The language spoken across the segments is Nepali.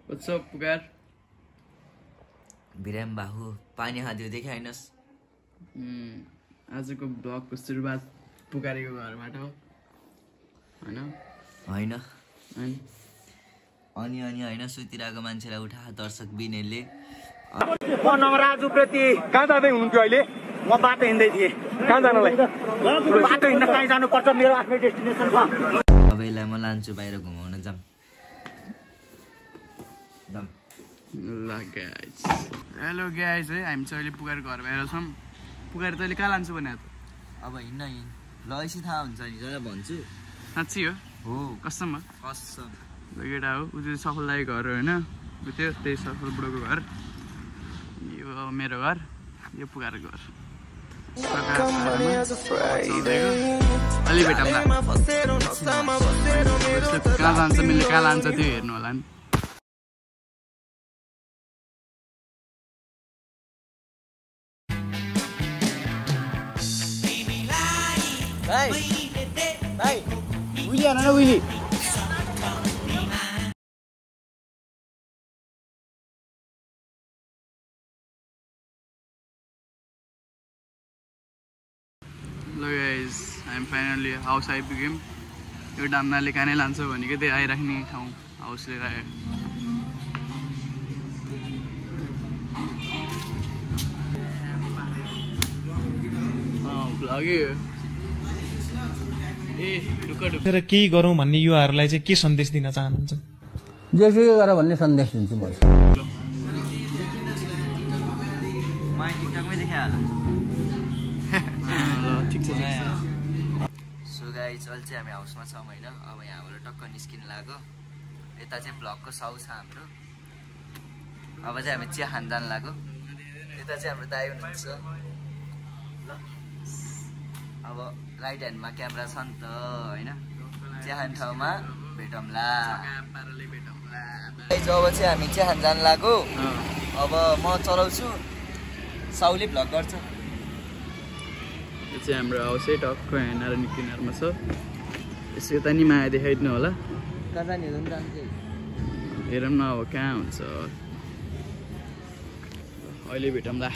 What's up, Pugar? बिराम बाहु पानी हादियो देखाइनस् आजको ब्लगको सुरुवात पुकारेको घरबाट हो हैन हैन अनि हैन सुतिरहेको मान्छेलाई उठा दर्शक बिनेले म नवराजु प्रति कहाँ जाँदै हुनुहुन्थ्यो अहिले म बाटो हिँड्दै थिएँ कहाँ जानलाई बाटो हिँड्न कहीँ जानुपर्छ मेरो आफ्नै डेस्टिनेसन छ अब यसलाई म लान्छु बाहिर घुमाउन जाम ल गाइस हेलो गाइस है हामी चाहिँ अहिले पुगार घर बाहिर छौँ पुगार तैँले कहाँ लान्छु भने अब हिँड्न ल यसै थाहा हुन्छ नि जरा भन्छु साँच्ची हो कसम ल केटा हो उ चाहिँ सफल दाइको घर हो होइन उ त्यो त्यही सफल बुढोको घर यो मेरो घर यो पुगारको घर अलि भेटौँला कहाँ जान्छ मैले कहाँ लान्छ त्यो हेर्नु होला नि भाइ उइली आन न उइली Hello guys, I'm finally house आइपुग्यौँ यो डाम्नाले कानै लान्छ भनेको त्यही आइराख्ने ठाउँ हाउस लिएर आयो तर केही गरौँ भन्ने युवाहरूलाई चाहिँ के सन्देश दिन चाहनुहुन्छ जेसुकै गर भन्ने सन्देश दिन्छु म सो गाइस अहिले चाहिँ हामी हाउसमा छौँ होइन अब यहाँबाट टक्क निस्किन लाग्यो यता चाहिँ भ्लगको साउ छ हाम्रो अब चाहिँ हामी चिया खान जान लाग्यो यता चाहिँ हाम्रो दाइ हुनुहुन्छ ल अब राइट ह्यान्डमा क्यामेरा छ नि त होइन चिया खाने ठाउँमा भेटौँला अब चाहिँ हामी चिया खान जान लाग्यो अब म चलाउँछु साउले भ्लग गर्छ यो चाहिँ हाम्रो हाउस है टक्क यहाँ र किनारमा छ यसो यता नि माया देखाइदिनु होला हेरौँ न अब कहाँ हुन्छ अहिले भेटौँला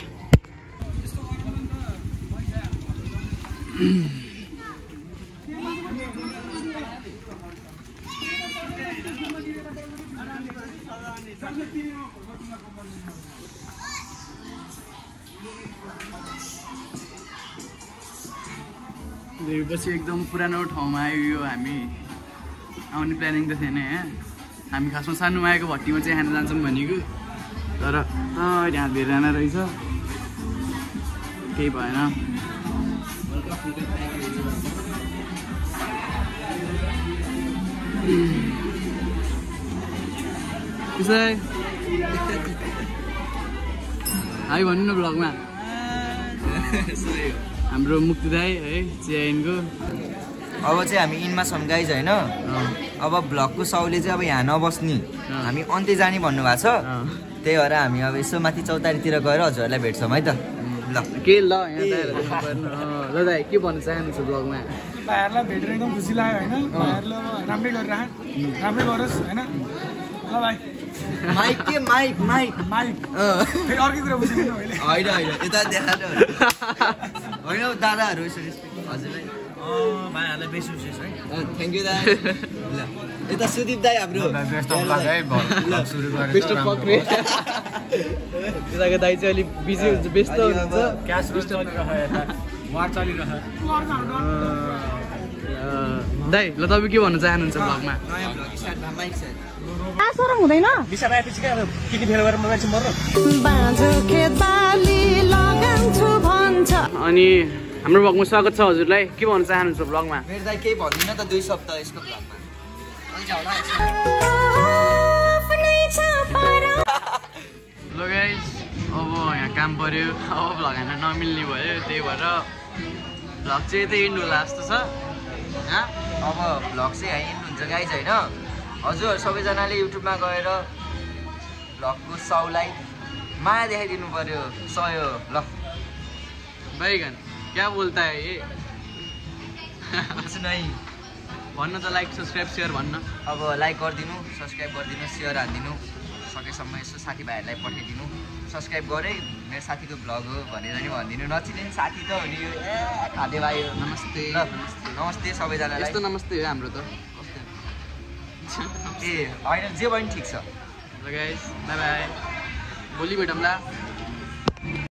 पछि एकदम पुरानो ठाउँमा आयो यो हामी आउने प्लानिङ त थिएन यहाँ हामी खासमा सानो आएको भट्टीमा चाहिँ खान जान्छौँ भनेको तर यहाँ धेरैजना रहेछ केही भएन हाई भन्नु न ब्लगमा हाम्रो मुक्ति दाई है चियाइनको अब चाहिँ हामी इनमा छौँ गाइज होइन अब भ्लगको साउले चाहिँ अब यहाँ नबस्ने हामी अन्त्य जाने भन्नुभएको छ त्यही भएर हामी अब यसो माथि चौतारीतिर गएर हजुरहरूलाई भेट्छौँ है त ल के ल यहाँ ल दाइ के भन्न चाहनुहुन्छ ब्लगमा भाइहरूलाई भेटेर एकदम खुसी लाग्यो होइन भाइहरूले अब राम्रै गरिरह राम्रै गरोस् होइन ल भाइ माइक के माइक माइक माइक फेरि अर्कै कुरा बुझिदिनु होइन होइन यता देखाएर होइन दादाहरू हजुरलाई भाइहरूलाई बेसी विशेष है थ्याङ्क यू दाइ ल यता सुदीप दाइ हाम्रो यताको दाइ चाहिँ अलिक बिजी हुन्छ व्यस्त हुन्छ दाइ ल तपाईँ के भन्न चाहनुहुन्छ ब्लगमा हुँदैन अनि हाम्रो ब्लगमा स्वागत छ हजुरलाई के भन्न चाहनुहुन्छ ब्लगमा मेरो दाइ केही भन्दिनँ त 2 शब्द यसको ब्लगमा ल गाइस अब यहाँ काम पर्यो अब भ्लग हान्न नमिल्ने भयो त्यही भएर भ्लग चाहिँ यतै इन्ड होला जस्तो छ अब भ्लग चाहिँ यहाँ इन्ड हुन्छ गाइज होइन हजुर सबैजनाले युट्युबमा गएर भ्लगको साउलाई माया देखाइदिनु पर्यो सयो ल बैगन क्या बोलता है ये नै भन्न त लाइक सब्सक्राइब सेयर भन्न अब लाइक गरिदिनु सब्सक्राइब गरिदिनु सेयर हानिदिनु सकेसम्म यसो साथीभाइहरूलाई पठाइदिनु सब्सक्राइब गरे मेरो साथीको भ्लग हो भनेर नि भनिदिनु नचिने साथी त हो नि यो खाले भाइ हो नमस्ते ल नमस्ते सबैजनालाई यस्तो नमस्ते हो हाम्रो त ए होइन जे भयो नि ठिक छ ल गाइस बाई बाई भोलि भेटौँला